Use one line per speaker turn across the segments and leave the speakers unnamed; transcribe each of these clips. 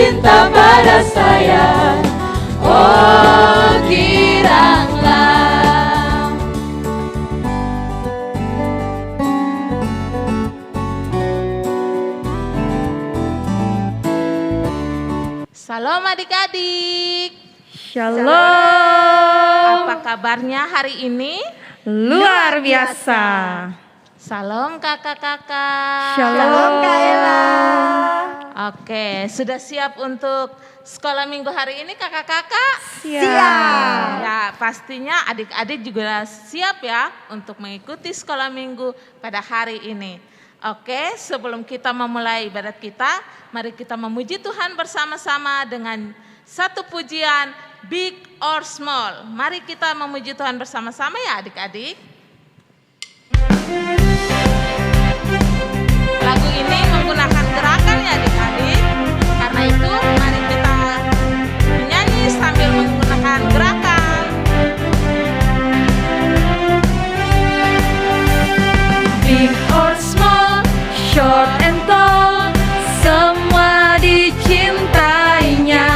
cinta pada saya. Oh giranglah.
Salam adik-adik.
Shalom.
Apa kabarnya hari ini?
Luar biasa.
Salam kakak-kakak.
Shalom Kak Ella.
Oke, sudah siap untuk sekolah minggu hari ini kakak-kakak?
Siap.
Ya, pastinya adik-adik juga siap ya untuk mengikuti sekolah minggu pada hari ini. Oke, sebelum kita memulai ibadat kita, mari kita memuji Tuhan bersama-sama dengan satu pujian Big or Small. Mari kita memuji Tuhan bersama-sama ya adik-adik. Lagu ini menggunakan gerakan ya adik-adik. Karena itu mari kita menyanyi sambil menggunakan gerakan.
Big or small, short and tall, semua dicintainya.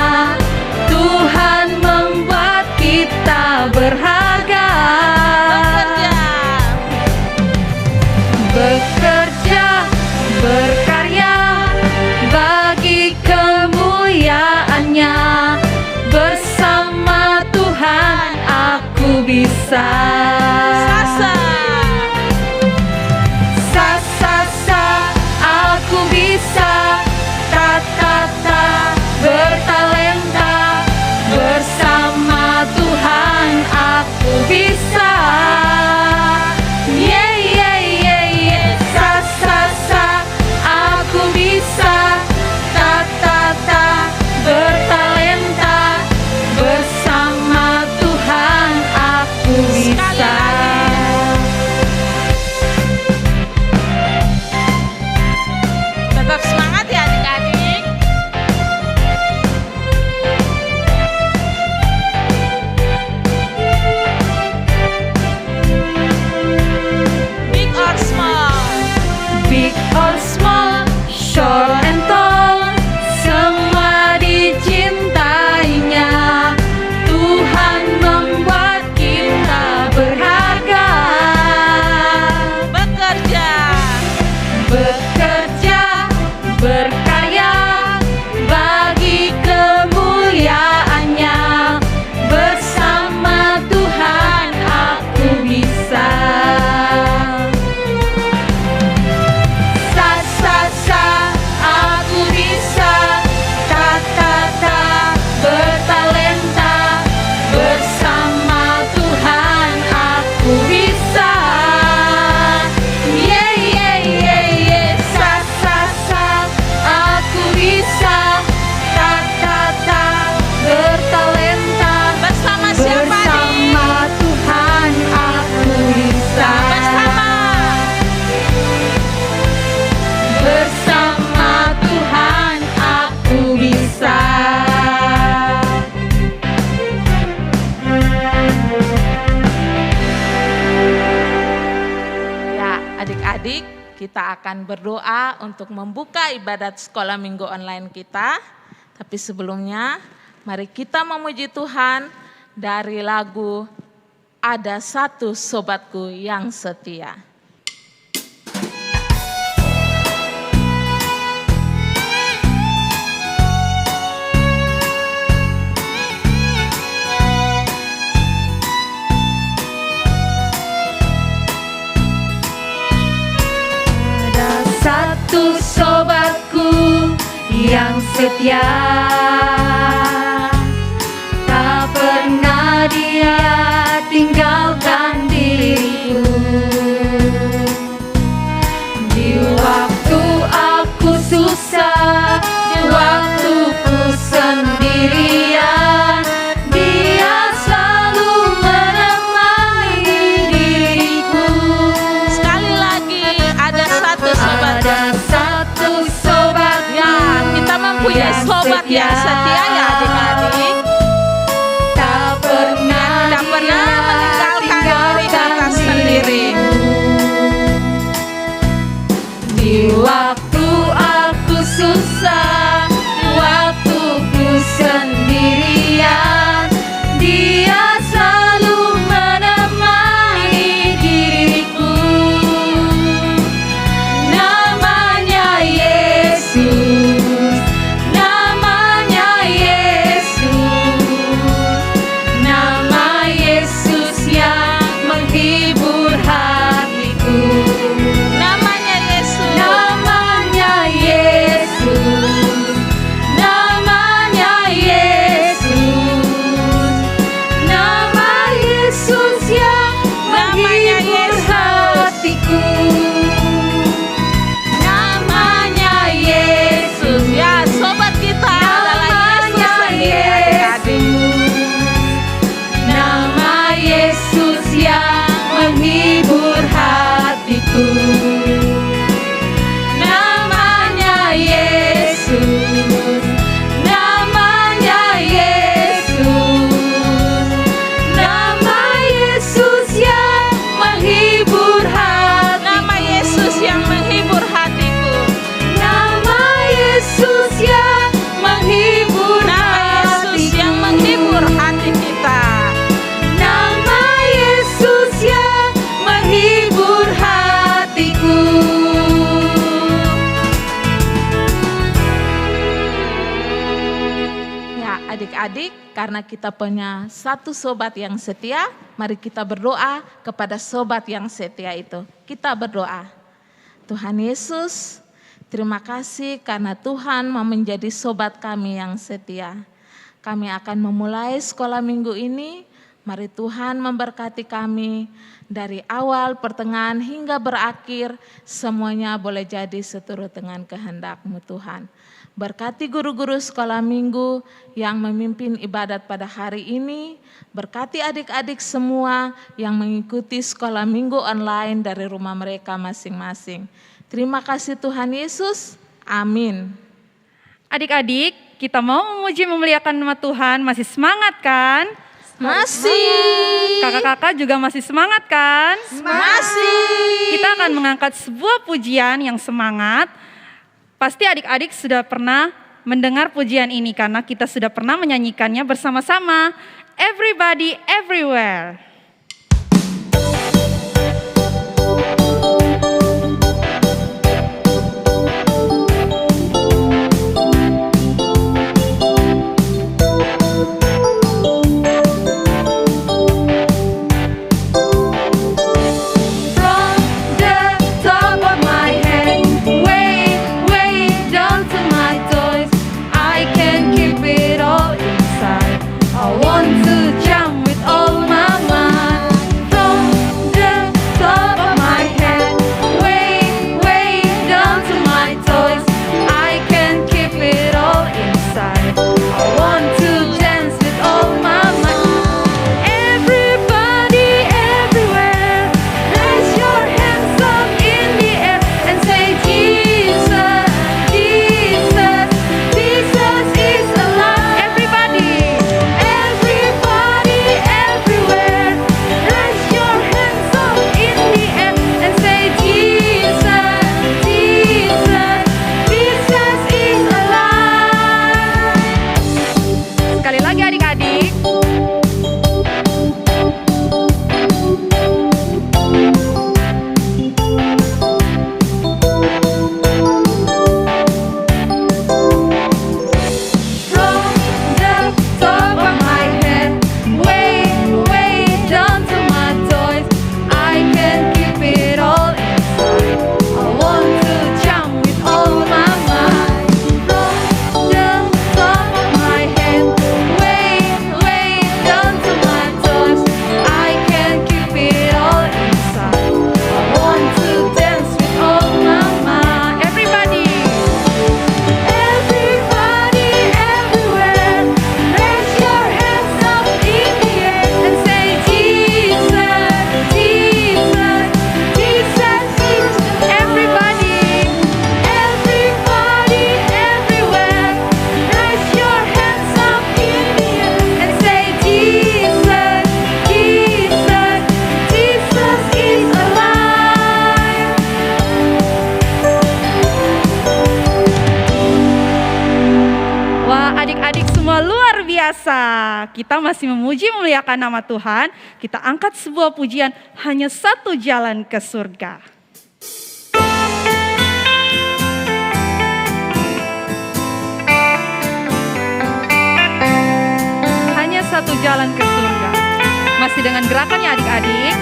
Tuhan membuat kita berharga. Bekerja, berkarya bagi kemuliaannya. Bersama Tuhan aku bisa. Aku bisa. Ta-ta-ta, bertalenta. Bersama Tuhan aku bisa. Yeah, yeah, yeah, yeah. Sa-sa-sa, aku bisa. Ta-ta-ta, bertalenta. Bersama Tuhan aku bisa.
Tetap semangat ya adik-adik. Big or small.
Big or small, short and tall, semua dicintainya. Tuhan membuat kita berharga.
Bekerja.
Bekerja, berkarya bagi kemuliaannya. Bersama Tuhan aku bisa. Sa-sa-sa, aku bisa. Ta-ta-ta, bertalenta. Bersama Tuhan aku bisa. Yeah, yeah, yeah, yeah. Sa-sa-sa, aku bisa. Ta-ta-ta, bertalenta.
Bersama siapa nih?
Bersama Tuhan aku bisa. Bersama Tuhan aku bisa.
Ya, adik-adik, kita akan berdoa untuk membuka ibadat sekolah minggu online kita. Tapi sebelumnya, mari kita memuji Tuhan dari lagu Ada Satu Sobatku Yang Setia.
Ada satu sobatku yang setia, tak pernah dia tinggalkan diriku. Di waktu aku susah, di waktuku sendirian, dia selalu menemani diriku.
Sekali lagi, ada satu sobat.
Ada satu sobat
Ya, kita mempunyai sobat yang setia ya adik-adik.
tak pernah
Tidak pernah meninggalkan diri kita sendiri.
Di waktu aku susah, di waktu
adik-adik, karena kita punya satu sobat yang setia, mari kita berdoa kepada sobat yang setia itu. Kita berdoa. Tuhan Yesus, terima kasih karena Tuhan mau menjadi sobat kami yang setia. Kami akan memulai sekolah minggu ini. Mari Tuhan memberkati kami dari awal, pertengahan hingga berakhir. Semuanya boleh jadi seturut dengan kehendak-Mu Tuhan. Berkati guru-guru sekolah minggu yang memimpin ibadat pada hari ini. Berkati adik-adik semua yang mengikuti sekolah minggu online dari rumah mereka masing-masing. Terima kasih Tuhan Yesus. Amin.
Adik-adik, kita mau memuji memuliakan nama Tuhan, masih semangat kan?
Masih.
Kakak-kakak juga masih semangat kan?
Masih.
Kita akan mengangkat sebuah pujian yang semangat. Pasti adik-adik sudah pernah mendengar pujian ini karena kita sudah pernah menyanyikannya bersama-sama. Everybody Everywhere. Kita masih memuji memuliakan nama Tuhan. Kita angkat sebuah pujian, hanya satu jalan ke surga. Hanya satu jalan ke surga. Masih dengan gerakannya adik-adik.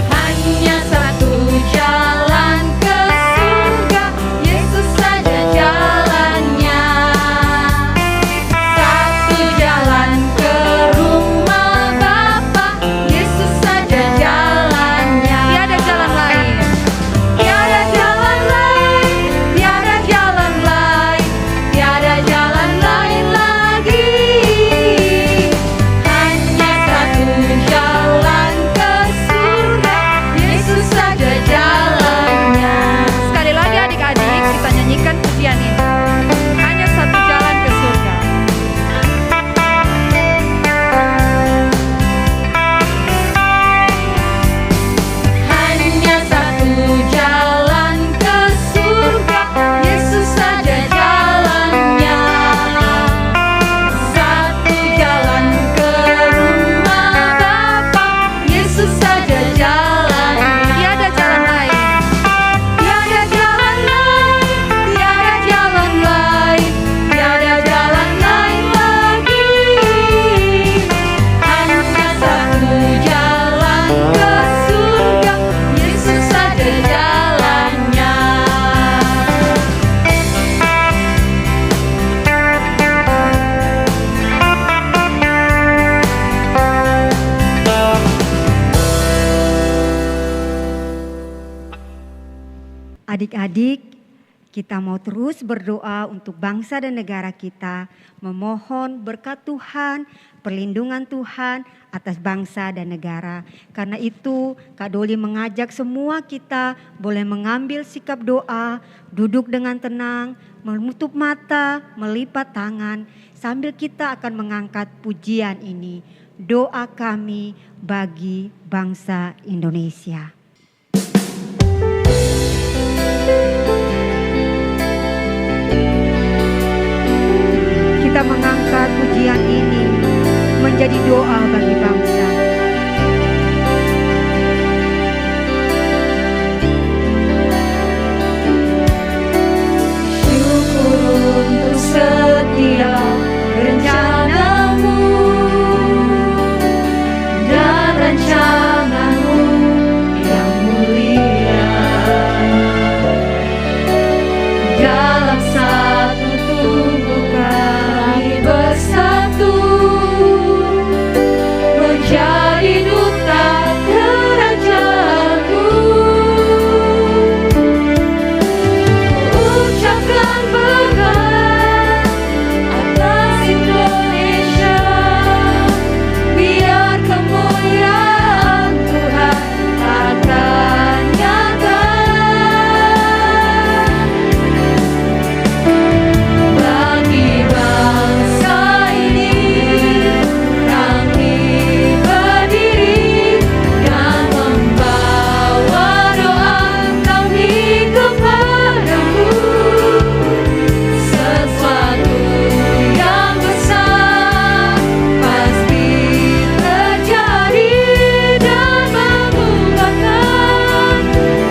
Hanya satu jalan ke surga, Yesus saja jalannya. Satu jalan ke rumah Bapa, Yesus saja jalannya.
Tiada jalan lain.
Tiada jalan lain, tiada jalan lain, tiada jalan
Adik-adik, kita mau terus berdoa untuk bangsa dan negara kita, memohon berkat Tuhan, perlindungan Tuhan atas bangsa dan negara. Karena itu Kak Doli mengajak semua kita boleh mengambil sikap doa, duduk dengan tenang, menutup mata, melipat tangan, sambil kita akan mengangkat pujian ini. Doa kami bagi bangsa Indonesia. Kita mengangkat pujian ini menjadi doa bagi bangsa.
Syukur untuk setiap rencanamu dan rancanganmu yang mulia. Dalam satu tubuh kami bersatu, menjadi duta kerajaanmu. Ucapkan berkat atas Indonesia, biar kemuliaan Tuhan akan nyata. Bagi bangsa ini kami berdiri dan membawa doa kami kepadamu. Sesuatu yang besar pasti terjadi dan mengubahkan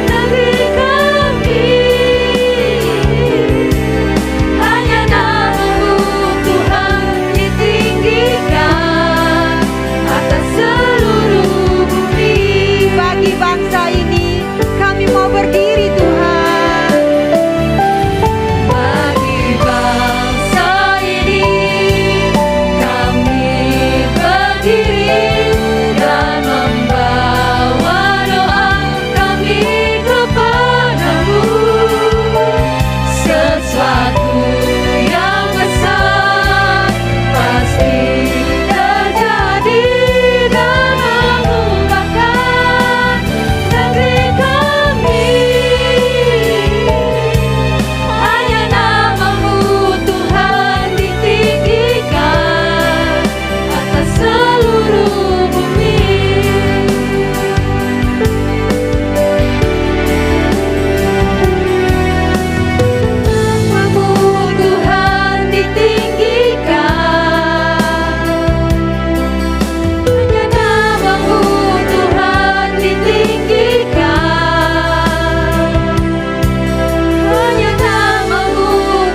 negeri kami. Hanya nama-Mu Tuhan ditinggikan atas seluruh bumi.
Bagi bangsa ini kami mau berdiri Tuhan.
Bagi bangsa ini kami berdiri dan membawa doa kami kepadamu. Sesuatu yang besar pasti terjadi dan mengubahkan negeri kami. Hanya nama-Mu Tuhan ditinggikan atas seluruh bumi. Nama-Mu Tuhan ditinggikan. Hanya nama-Mu Tuhan ditinggikan. Hanya nama-Mu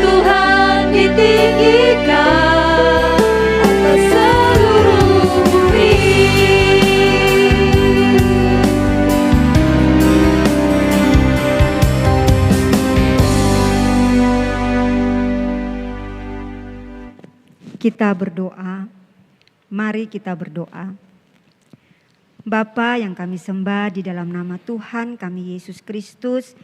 Tuhan ditinggikan atas seluruh bumi.
Kita berdoa, mari kita berdoa. Bapa yang kami sembah di dalam nama Tuhan kami Yesus Kristus,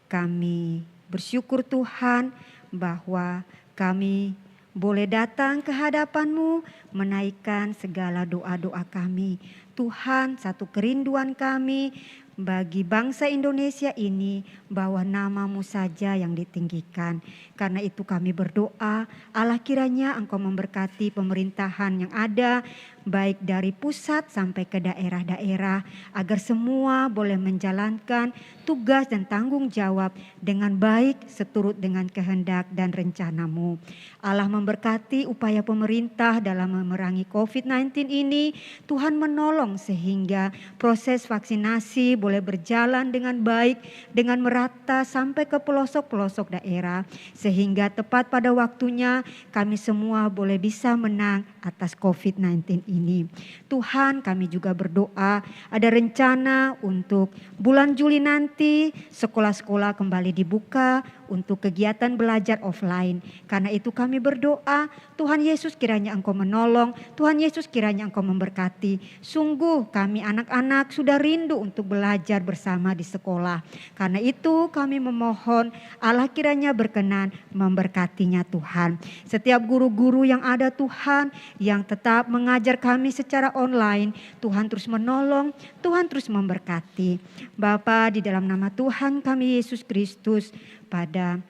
kami bersyukur Tuhan bahwa kami boleh datang ke hadapan-Mu menaikkan segala doa-doa kami. Tuhan, satu kerinduan kami bagi bangsa Indonesia ini bahwa nama-Mu saja yang ditinggikan. Karena itu kami berdoa, Allah kiranya Engkau memberkati pemerintahan yang ada, baik dari pusat sampai ke daerah-daerah, agar semua boleh menjalankan tugas dan tanggung jawab dengan baik seturut dengan kehendak dan rencana-Mu. Allah memberkati upaya pemerintah dalam memerangi COVID-19 ini. Tuhan menolong sehingga proses vaksinasi boleh berjalan dengan baik, dengan merata sampai ke pelosok-pelosok daerah. Sehingga tepat pada waktunya kami semua boleh bisa menang atas COVID-19 ini. Tuhan, kami juga berdoa ada rencana untuk bulan Juli nanti sekolah-sekolah kembali dibuka untuk kegiatan belajar offline. Karena itu kami berdoa, Tuhan Yesus kiranya Engkau menolong, Tuhan Yesus kiranya Engkau memberkati. Sungguh kami anak-anak sudah rindu untuk belajar bersama di sekolah. Karena itu kami memohon Allah kiranya berkenan memberkatinya Tuhan. Setiap guru-guru yang ada Tuhan, yang tetap mengajar kami secara online, Tuhan terus menolong, Tuhan terus memberkati. Bapa, di dalam nama Tuhan kami Yesus Kristus, pada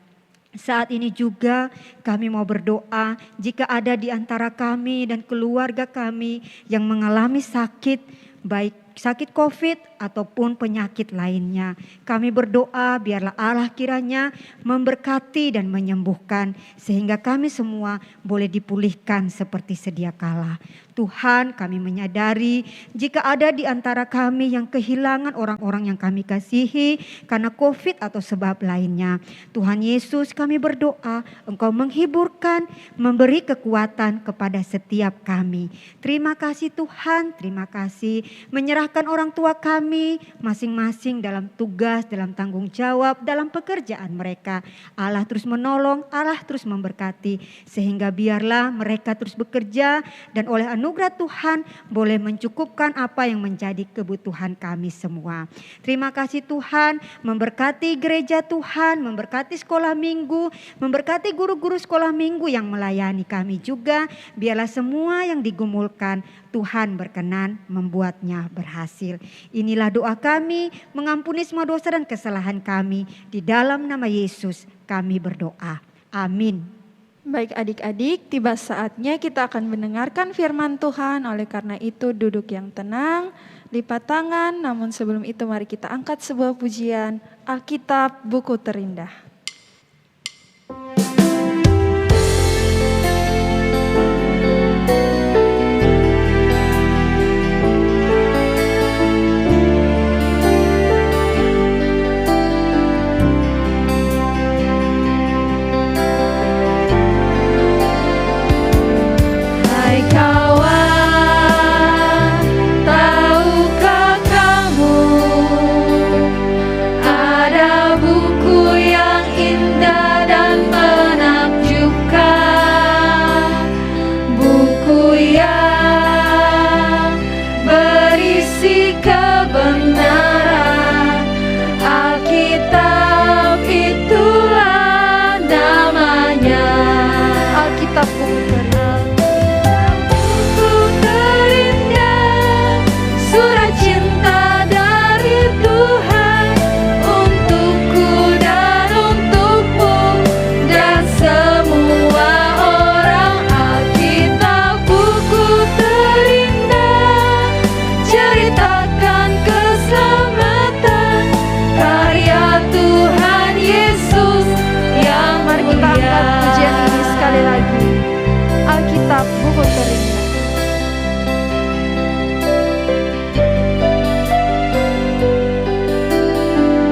saat ini juga kami mau berdoa jika ada di antara kami dan keluarga kami yang mengalami sakit, baik sakit COVID ataupun penyakit lainnya. Kami berdoa biarlah Allah kiranya memberkati dan menyembuhkan sehingga kami semua boleh dipulihkan seperti sedia kala. Tuhan, kami menyadari jika ada di antara kami yang kehilangan orang-orang yang kami kasihi karena COVID atau sebab lainnya. Tuhan Yesus, kami berdoa Engkau menghiburkan, memberi kekuatan kepada setiap kami. Terima kasih Tuhan, terima kasih menyerahkan orang tua kami masing-masing dalam tugas, dalam tanggung jawab, dalam pekerjaan mereka. Allah terus menolong, Allah terus memberkati sehingga biarlah mereka terus bekerja dan oleh anugerah Tuhan boleh mencukupkan apa yang menjadi kebutuhan kami semua. Terima kasih Tuhan, memberkati gereja Tuhan, memberkati sekolah minggu, memberkati guru-guru sekolah minggu yang melayani kami juga. Biarlah semua yang digumulkan Tuhan berkenan membuatnya berhasil. Inilah doa kami, mengampuni semua dosa dan kesalahan kami. Di dalam nama Yesus kami berdoa. Amin.
Baik adik-adik, tiba saatnya kita akan mendengarkan firman Tuhan. Oleh karena itu duduk yang tenang, lipat tangan. Namun sebelum itu mari kita angkat sebuah pujian, Alkitab Buku Terindah.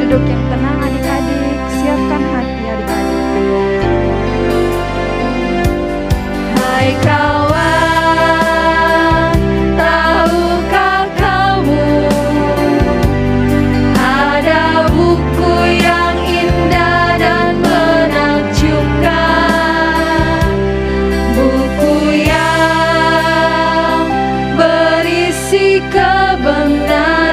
Duduk yang tenang adik-adik, siapkan hati adik-adik.
Hai kawan, tahukah kamu ada buku yang indah dan menakjubkan, buku yang berisi kebenaran,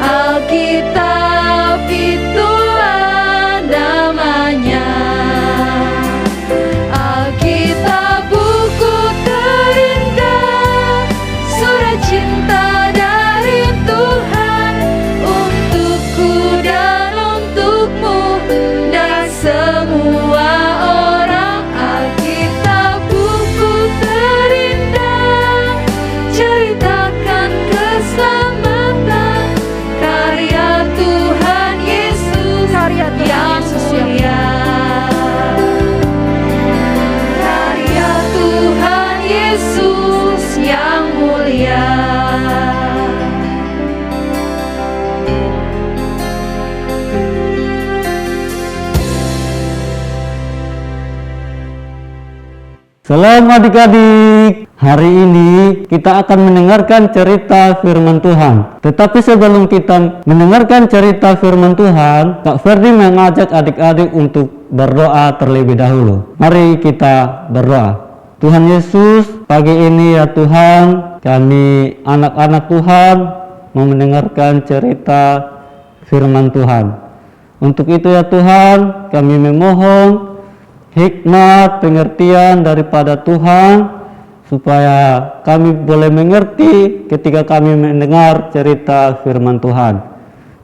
Alkitab itulah namanya. Alkitab buku terindah, surat cinta dari Tuhan untukku dan untukmu dan semua orang. Alkitab buku terindah, ceritakan keselamatan karya Tuhan Yesus yang mulia. Karya Tuhan Yesus yang mulia.
Salam adik-adik. Hari ini kita akan mendengarkan cerita firman Tuhan. Tetapi sebelum kita mendengarkan cerita firman Tuhan, Kak Ferdi mengajak adik-adik untuk berdoa terlebih dahulu. Mari kita berdoa. Tuhan Yesus, pagi ini ya Tuhan, kami anak-anak Tuhan mau mendengarkan cerita firman Tuhan. Untuk itu ya Tuhan, kami memohon hikmat, pengertian daripada Tuhan, supaya kami boleh mengerti ketika kami mendengar cerita firman Tuhan.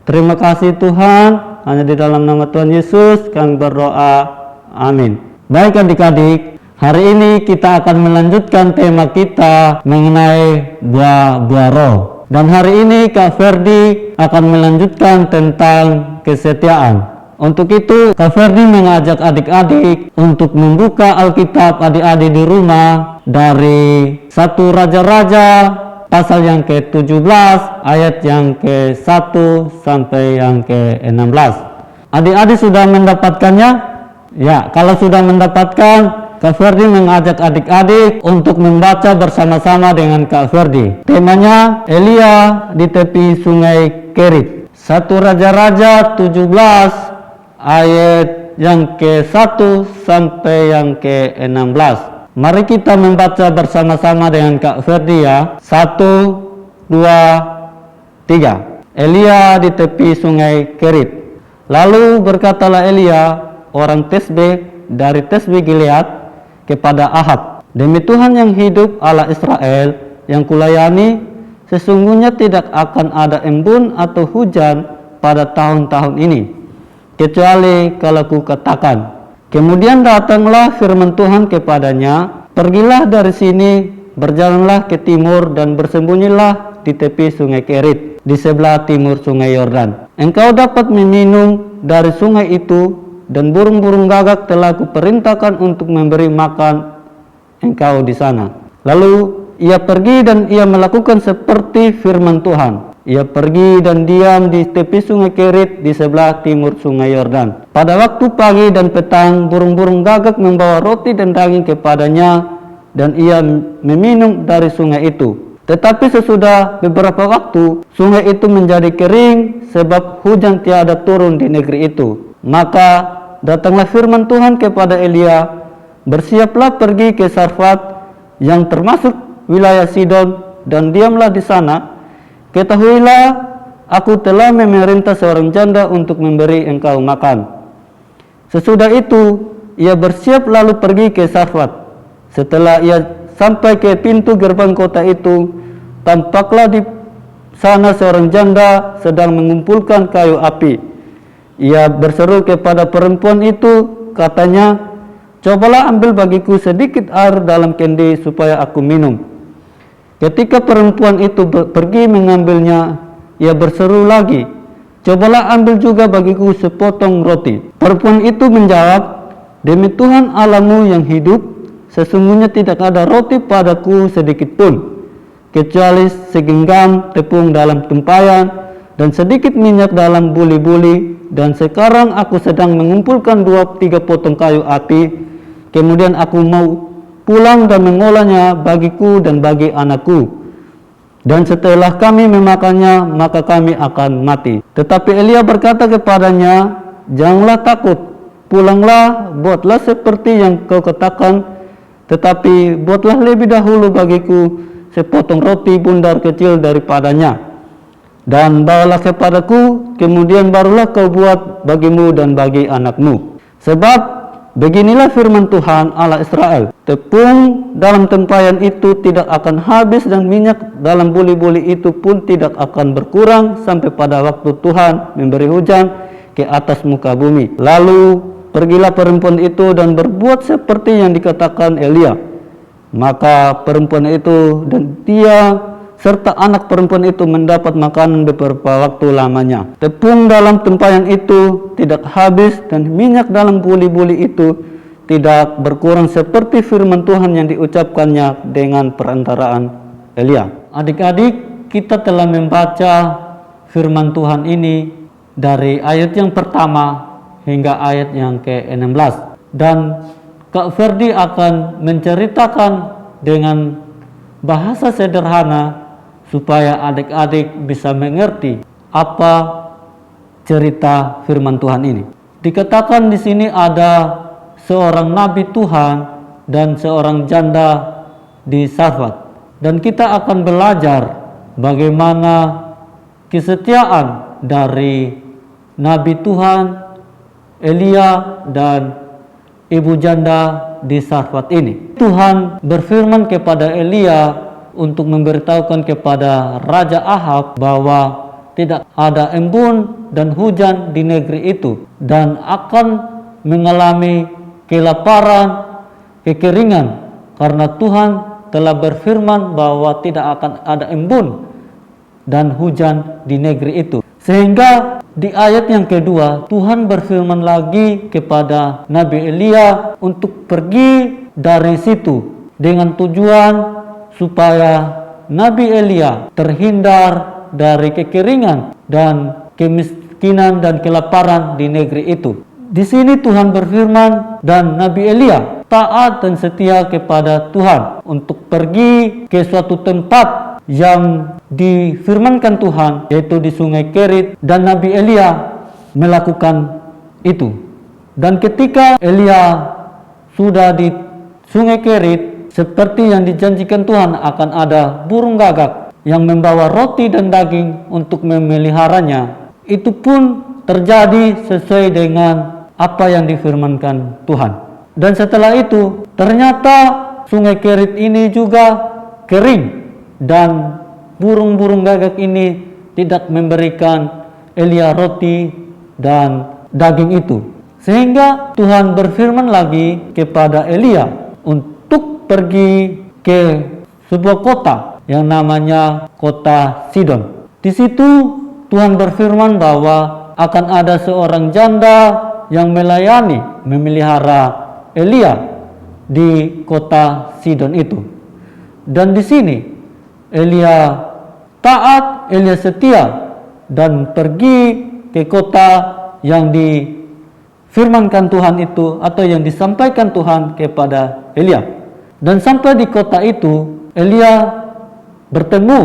Terima kasih Tuhan, hanya di dalam nama Tuhan Yesus kami berdoa, amin. Baik adik-adik, hari ini kita akan melanjutkan tema kita mengenai buah-buah roh. Dan hari ini Kak Ferdi akan melanjutkan tentang kesetiaan. Untuk itu Kak Ferdi mengajak adik-adik untuk membuka Alkitab adik-adik di rumah dari 1 Raja-Raja pasal yang ke-17 ayat yang ke-1 sampai yang ke-16. Adik-adik sudah mendapatkannya? Ya, kalau sudah mendapatkan, Kak Ferdi mengajak adik-adik untuk membaca bersama-sama dengan Kak Ferdi. Temanya Elia di tepi sungai Kerit. 1 Raja-Raja 17 ayat yang ke-1 sampai yang ke-16. Mari kita membaca bersama-sama dengan Kak Ferdi ya. 1, 2, 3. Elia di tepi sungai Kerit. Lalu berkatalah Elia, orang Tisbe dari Tisbe Gilead, kepada Ahab, demi Tuhan yang hidup, Allah Israel yang kulayani, sesungguhnya tidak akan ada embun atau hujan pada tahun-tahun ini, kecuali kalau ku katakan. Kemudian datanglah firman Tuhan kepadanya, pergilah dari sini, berjalanlah ke timur dan bersembunyilah di tepi sungai Kerit, di sebelah timur sungai Yordan. Engkau dapat meminum dari sungai itu, dan burung-burung gagak telah kuperintahkan untuk memberi makan engkau di sana. Lalu ia pergi dan ia melakukan seperti firman Tuhan. Ia pergi dan diam di tepi sungai Kerit di sebelah timur sungai Yordan. Pada waktu pagi dan petang, burung-burung gagak membawa roti dan daging kepadanya, dan ia meminum dari sungai itu. Tetapi sesudah beberapa waktu, sungai itu menjadi kering sebab hujan tiada turun di negeri itu. Maka datanglah firman Tuhan kepada Elia, bersiaplah pergi ke Sarfat yang termasuk wilayah Sidon, dan diamlah di sana. Ketahuilah, aku telah memerintah seorang janda untuk memberi engkau makan. Sesudah itu, ia bersiap lalu pergi ke Sarfat. Setelah ia sampai ke pintu gerbang kota itu, tampaklah di sana seorang janda sedang mengumpulkan kayu api. Ia berseru kepada perempuan itu, katanya, cobalah ambil bagiku sedikit air dalam kendi supaya aku minum. Ketika perempuan itu pergi mengambilnya, ia berseru lagi, cobalah ambil juga bagiku sepotong roti. Perempuan itu menjawab, demi Tuhan Allahmu yang hidup, sesungguhnya tidak ada roti padaku sedikit pun, kecuali segenggam tepung dalam tempayan dan sedikit minyak dalam buli-buli. Dan sekarang aku sedang mengumpulkan 2-3 potong kayu api, kemudian aku mau pulang dan mengolahnya bagiku dan bagi anakku. Dan setelah kami memakannya, maka kami akan mati. Tetapi Elia berkata kepadanya, janganlah takut, pulanglah, buatlah seperti yang kau katakan, tetapi buatlah lebih dahulu bagiku sepotong roti bundar kecil daripadanya, dan bawalah kepadaku, kemudian barulah kau buat bagimu dan bagi anakmu. Sebab beginilah firman Tuhan Allah Israel, tepung dalam tempayan itu tidak akan habis, dan minyak dalam buli-buli itu pun tidak akan berkurang sampai pada waktu Tuhan memberi hujan ke atas muka bumi. Lalu pergilah perempuan itu dan berbuat seperti yang dikatakan Elia. Maka perempuan itu dan dia serta anak perempuan itu mendapat makanan beberapa waktu lamanya. Tepung dalam tempayan itu tidak habis, dan minyak dalam buli-buli itu tidak berkurang, seperti firman Tuhan yang diucapkannya dengan perantaraan Elia. Adik-adik, kita telah membaca firman Tuhan ini dari ayat yang pertama hingga ayat yang ke-16. Dan Kak Ferdi akan menceritakan dengan bahasa sederhana supaya adik-adik bisa mengerti apa cerita firman Tuhan ini. Dikatakan di sini ada seorang nabi Tuhan dan seorang janda di Sarfat. Dan kita akan belajar bagaimana kesetiaan dari nabi Tuhan Elia dan ibu janda di Sarfat ini. Tuhan berfirman kepada Elia untuk memberitahukan kepada Raja Ahab bahwa tidak ada embun dan hujan di negeri itu dan akan mengalami kelaparan, kekeringan karena Tuhan telah berfirman bahwa tidak akan ada embun dan hujan di negeri itu. Sehingga di ayat yang kedua Tuhan berfirman lagi kepada Nabi Elia untuk pergi dari situ dengan tujuan supaya Nabi Elia terhindar dari kekeringan dan kemiskinan dan kelaparan di negeri itu. Di sini Tuhan berfirman dan Nabi Elia taat dan setia kepada Tuhan untuk pergi ke suatu tempat yang difirmankan Tuhan, yaitu di Sungai Kerit, dan Nabi Elia melakukan itu. Dan ketika Elia sudah di Sungai Kerit, seperti yang dijanjikan Tuhan, akan ada burung gagak yang membawa roti dan daging untuk memeliharanya. Itu pun terjadi sesuai dengan apa yang difirmankan Tuhan. Dan setelah itu ternyata Sungai Kerit ini juga kering dan burung-burung gagak ini tidak memberikan Elia roti dan daging itu. Sehingga Tuhan berfirman lagi kepada Elia untuk pergi ke sebuah kota yang namanya kota Sidon. Di situ Tuhan berfirman bahwa akan ada seorang janda yang memelihara Elia di kota Sidon itu. Dan di sini Elia taat, Elia setia dan pergi ke kota yang difirmankan Tuhan itu atau yang disampaikan Tuhan kepada Elia. Dan sampai di kota itu Elia bertemu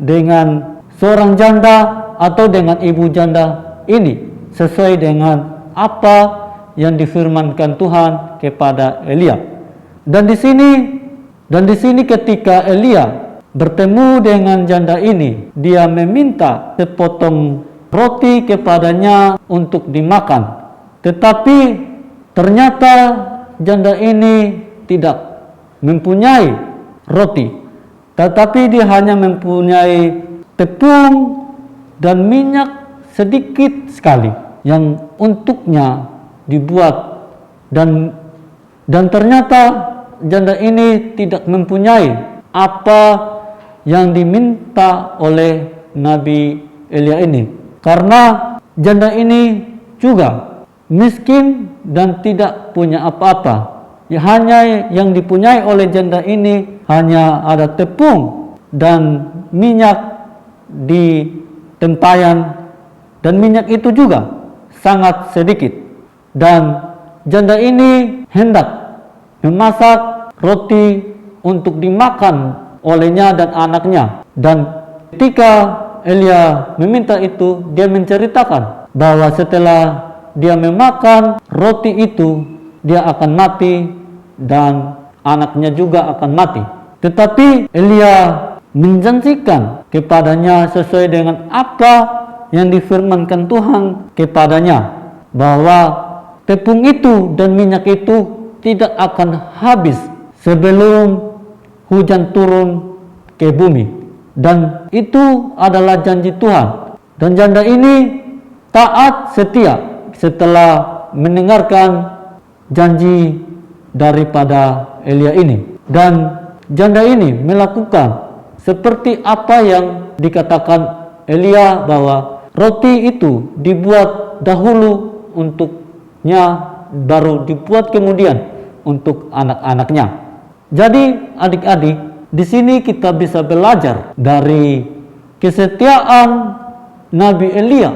dengan seorang janda atau dengan ibu janda ini sesuai dengan apa yang difirmankan Tuhan kepada Elia. Dan di sini ketika Elia bertemu dengan janda ini, dia meminta sepotong roti kepadanya untuk dimakan. Tetapi ternyata janda ini tidak mempunyai roti, tetapi dia hanya mempunyai tepung dan minyak sedikit sekali yang untuknya dibuat, dan ternyata janda ini tidak mempunyai apa yang diminta oleh Nabi Elia ini, karena janda ini juga miskin dan tidak punya apa-apa. Hanya yang dipunyai oleh janda ini hanya ada tepung dan minyak di tempayan, dan minyak itu juga sangat sedikit. Dan janda ini hendak memasak roti untuk dimakan olehnya dan anaknya. Dan ketika Elia meminta itu, dia menceritakan bahwa setelah dia memakan roti itu, dia akan mati dan anaknya juga akan mati. Tetapi Elia menjanjikan kepadanya sesuai dengan apa yang difirmankan Tuhan kepadanya, bahwa tepung itu dan minyak itu tidak akan habis sebelum hujan turun ke bumi. Dan itu adalah janji Tuhan. Dan janda ini taat setia setelah mendengarkan janji daripada Elia ini. Dan janda ini melakukan seperti apa yang dikatakan Elia, bahwa roti itu dibuat dahulu untuknya, baru dibuat kemudian untuk anak-anaknya. Jadi adik-adik, di sini kita bisa belajar dari kesetiaan Nabi Elia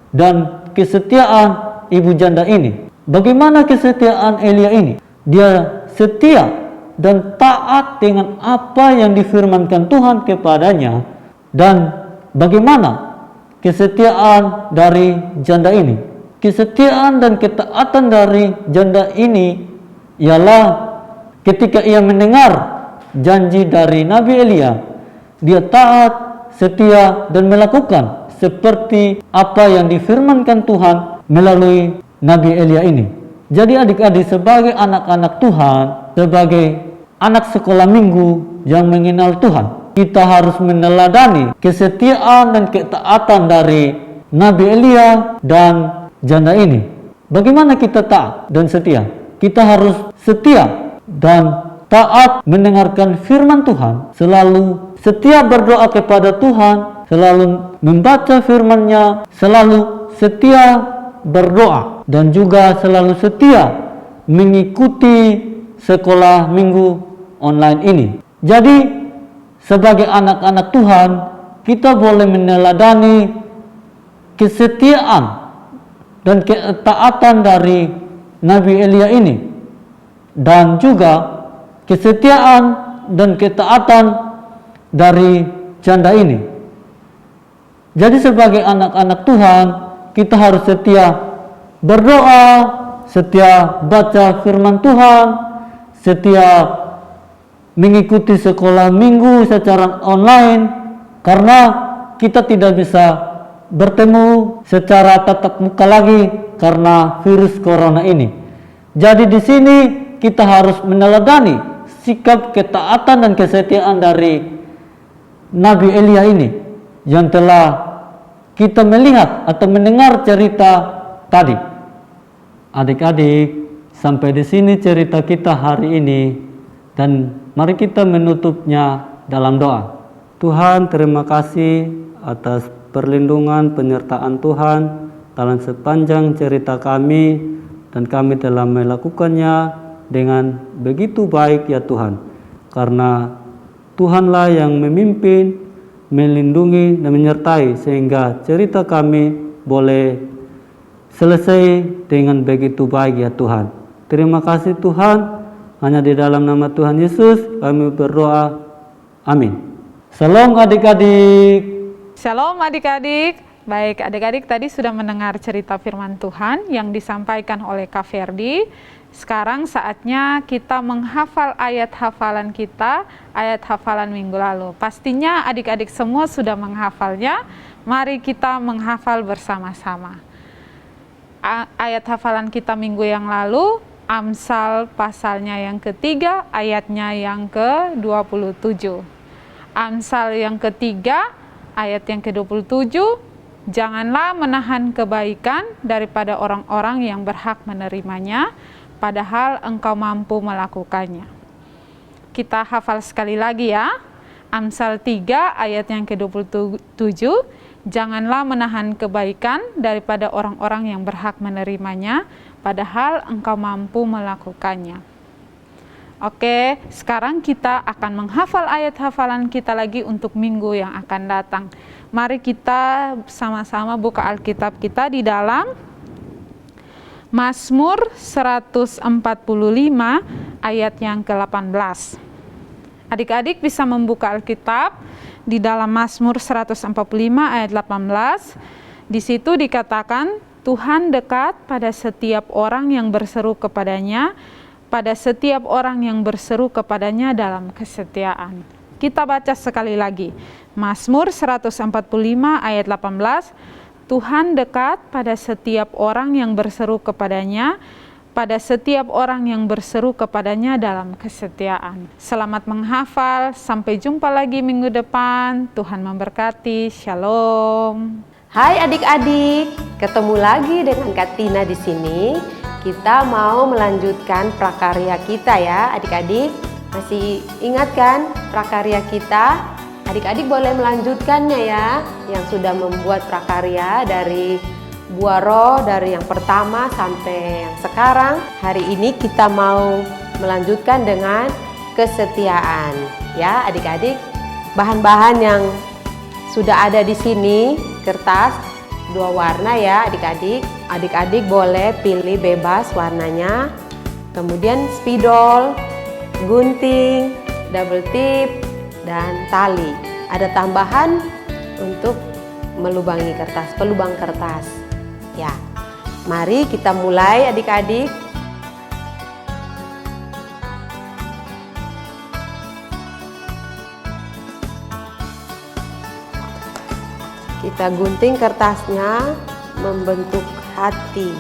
dan kesetiaan ibu janda ini. Bagaimana kesetiaan Elia ini? Dia setia dan taat dengan apa yang difirmankan Tuhan kepadanya. Dan bagaimana kesetiaan dari janda ini? Kesetiaan dan ketaatan dari janda ini ialah ketika ia mendengar janji dari Nabi Elia, dia taat, setia, dan melakukan seperti apa yang difirmankan Tuhan melalui Nabi Elia ini. Jadi adik-adik, sebagai anak-anak Tuhan, sebagai anak sekolah minggu yang mengenal Tuhan, kita harus meneladani kesetiaan dan ketaatan dari Nabi Elia dan janda ini. Bagaimana kita taat dan setia? Kita harus setia dan taat mendengarkan firman Tuhan, selalu setia berdoa kepada Tuhan, selalu membaca firman-Nya, selalu setia berdoa, dan juga selalu setia mengikuti sekolah minggu online ini. Jadi sebagai anak-anak Tuhan, kita boleh meneladani kesetiaan dan ketaatan dari Nabi Elia ini, dan juga kesetiaan dan ketaatan dari janda ini. Jadi sebagai anak-anak Tuhan, kita harus setia berdoa, setia baca firman Tuhan, setia mengikuti sekolah minggu secara online, karena kita tidak bisa bertemu secara tatap muka lagi karena virus corona ini. Jadi di sini kita harus meneladani sikap ketaatan dan kesetiaan dari Nabi Elia ini yang telah kita melihat atau mendengar cerita tadi. Adik-adik, sampai di sini cerita kita hari ini, dan mari kita menutupnya dalam doa. Tuhan, terima kasih atas perlindungan penyertaan Tuhan dalam sepanjang cerita kami, dan kami telah melakukannya dengan begitu baik ya Tuhan, karena Tuhanlah yang memimpin, melindungi, dan menyertai sehingga cerita kami boleh selesai dengan begitu baik ya Tuhan. Terima kasih Tuhan, hanya di dalam nama Tuhan Yesus kami berdoa, amin. Shalom adik-adik.
Shalom adik-adik. Baik, adik-adik tadi sudah mendengar cerita firman Tuhan yang disampaikan oleh Kak Ferdi. Sekarang saatnya kita menghafal ayat hafalan kita, ayat hafalan minggu lalu. Pastinya adik-adik semua sudah menghafalnya. Mari kita menghafal bersama-sama. Ayat hafalan kita minggu yang lalu, Amsal pasalnya yang ketiga, ayatnya yang ke-27. Amsal yang ketiga, ayat yang ke-27, janganlah menahan kebaikan daripada orang-orang yang berhak menerimanya, padahal engkau mampu melakukannya. Kita hafal sekali lagi ya. Amsal 3 ayat yang ke-27, janganlah menahan kebaikan daripada orang-orang yang berhak menerimanya, padahal engkau mampu melakukannya. Oke, sekarang kita akan menghafal ayat hafalan kita lagi untuk minggu yang akan datang. Mari kita sama-sama buka Alkitab kita di dalam Mazmur 145 ayat yang ke-18. Adik-adik bisa membuka Alkitab di dalam Mazmur 145 ayat 18. Di situ dikatakan, Tuhan dekat pada setiap orang yang berseru kepadanya, pada setiap orang yang berseru kepadanya dalam kesetiaan. Kita baca sekali lagi. Mazmur 145 ayat 18. Tuhan dekat pada setiap orang yang berseru kepadanya, pada setiap orang yang berseru kepadanya dalam kesetiaan. Selamat menghafal, sampai jumpa lagi minggu depan. Tuhan memberkati, shalom.
Hai adik-adik, ketemu lagi dengan Kak Tina di sini. Kita mau melanjutkan prakarya kita ya adik-adik. Masih ingat kan prakarya kita? Adik-adik boleh melanjutkannya ya, yang sudah membuat prakarya dari Buah Roh, dari yang pertama sampai yang sekarang. Hari ini kita mau melanjutkan dengan kesetiaan. Ya adik-adik, bahan-bahan yang sudah ada di sini, kertas 2 warna ya adik-adik. Adik-adik boleh pilih bebas warnanya. Kemudian spidol, gunting, double tip, dan tali. Ada tambahan untuk melubangi kertas, pelubang kertas. Ya, mari kita mulai adik-adik. Kita gunting kertasnya membentuk hati.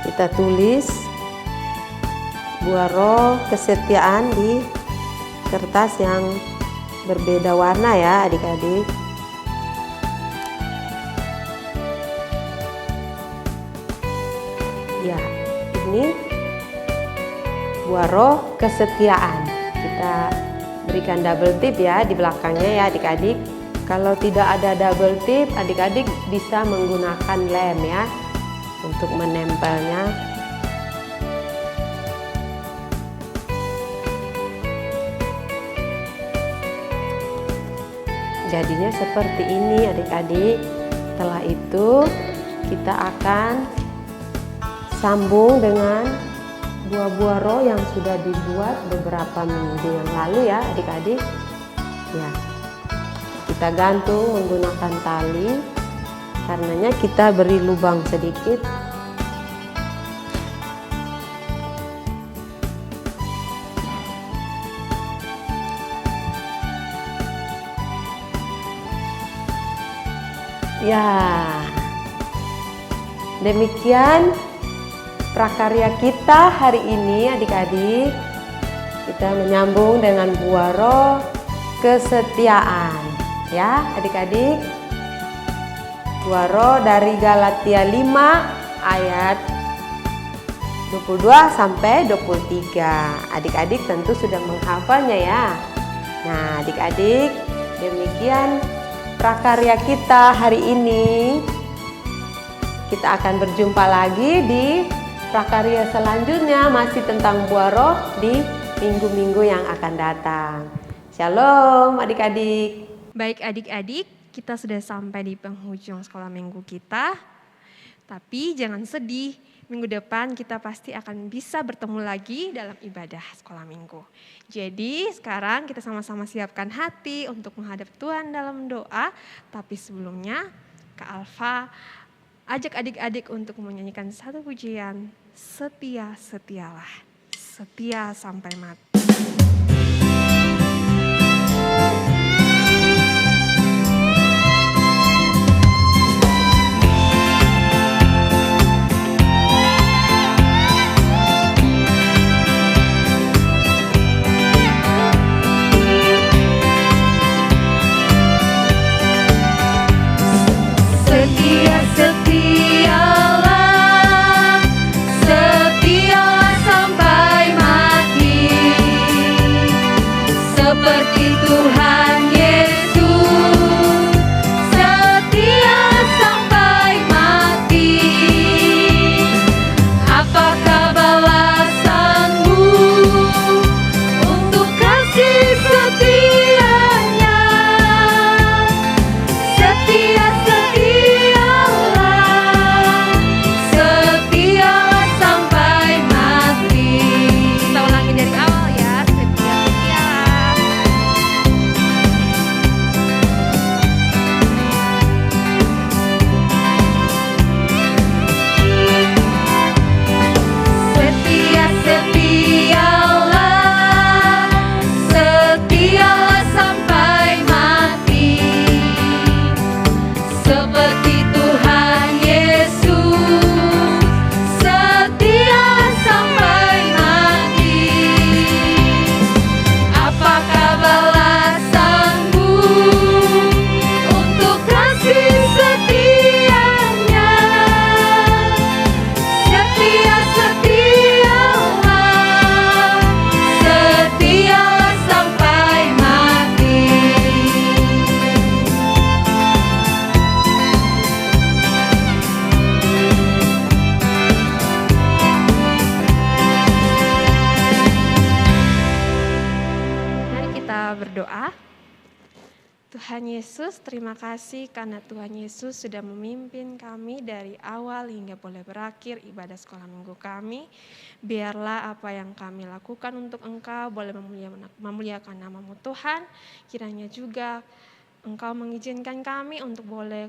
Kita tulis buah roh kesetiaan di kertas yang berbeda warna ya adik-adik. Ya, ini buah roh kesetiaan. Kita berikan double tip ya di belakangnya ya adik-adik. Kalau tidak ada double tip, adik-adik bisa menggunakan lem ya untuk menempelnya. Jadinya seperti ini adik-adik. Setelah itu kita akan sambung dengan buah-buah roh yang sudah dibuat beberapa minggu yang lalu ya adik-adik. Ya, kita gantung menggunakan tali. Karenanya kita beri lubang sedikit. Ya, demikian prakarya kita hari ini adik-adik. Kita menyambung dengan buah roh kesetiaan ya adik-adik. Buah roh dari Galatia 5 ayat 22 sampai 23. Adik-adik tentu sudah menghafalnya ya. Nah adik-adik, demikian prakarya kita hari ini. Kita akan berjumpa lagi di prakarya selanjutnya, masih tentang buah roh di minggu-minggu yang akan datang. Shalom adik-adik.
Baik adik-adik, kita sudah sampai di penghujung sekolah minggu kita. Tapi jangan sedih, minggu depan kita pasti akan bisa bertemu lagi dalam ibadah sekolah minggu. Jadi sekarang kita sama-sama siapkan hati untuk menghadap Tuhan dalam doa. Tapi sebelumnya Kak Alfa ajak adik-adik untuk menyanyikan satu pujian, Setia Setialah, setia sampai mati.
Setialah sampai mati.
Yesus, terima kasih karena Tuhan Yesus sudah memimpin kami dari awal hingga boleh berakhir ibadah sekolah minggu kami. Biarlah apa yang kami lakukan untuk Engkau boleh memuliakan nama-Mu Tuhan. Kiranya juga Engkau mengizinkan kami untuk boleh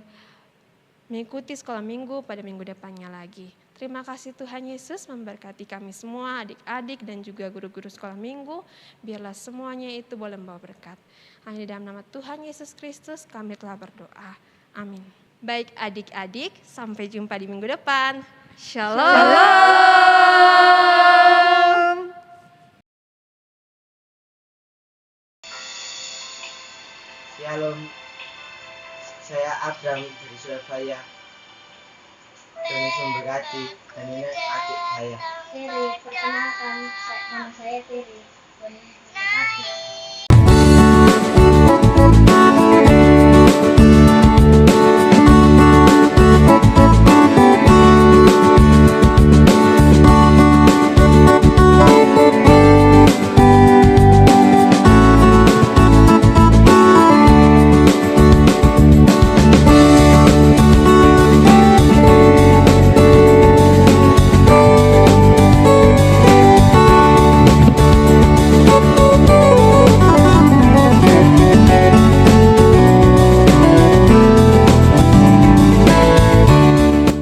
mengikuti sekolah minggu pada minggu depannya lagi. Terima kasih Tuhan Yesus memberkati kami semua, adik-adik dan juga guru-guru sekolah minggu. Biarlah semuanya itu boleh membawa berkat. Hanya di dalam nama Tuhan Yesus Kristus kami telah berdoa. Amin. Baik adik-adik, sampai jumpa di minggu depan. Shalom.
Shalom. Saya Abram dari Surabaya. Tuhan Yesus memberkati, dan ini adik saya.
Tiri, perkenalkan, nama saya Tiri. Tuhan Yesus memberkati.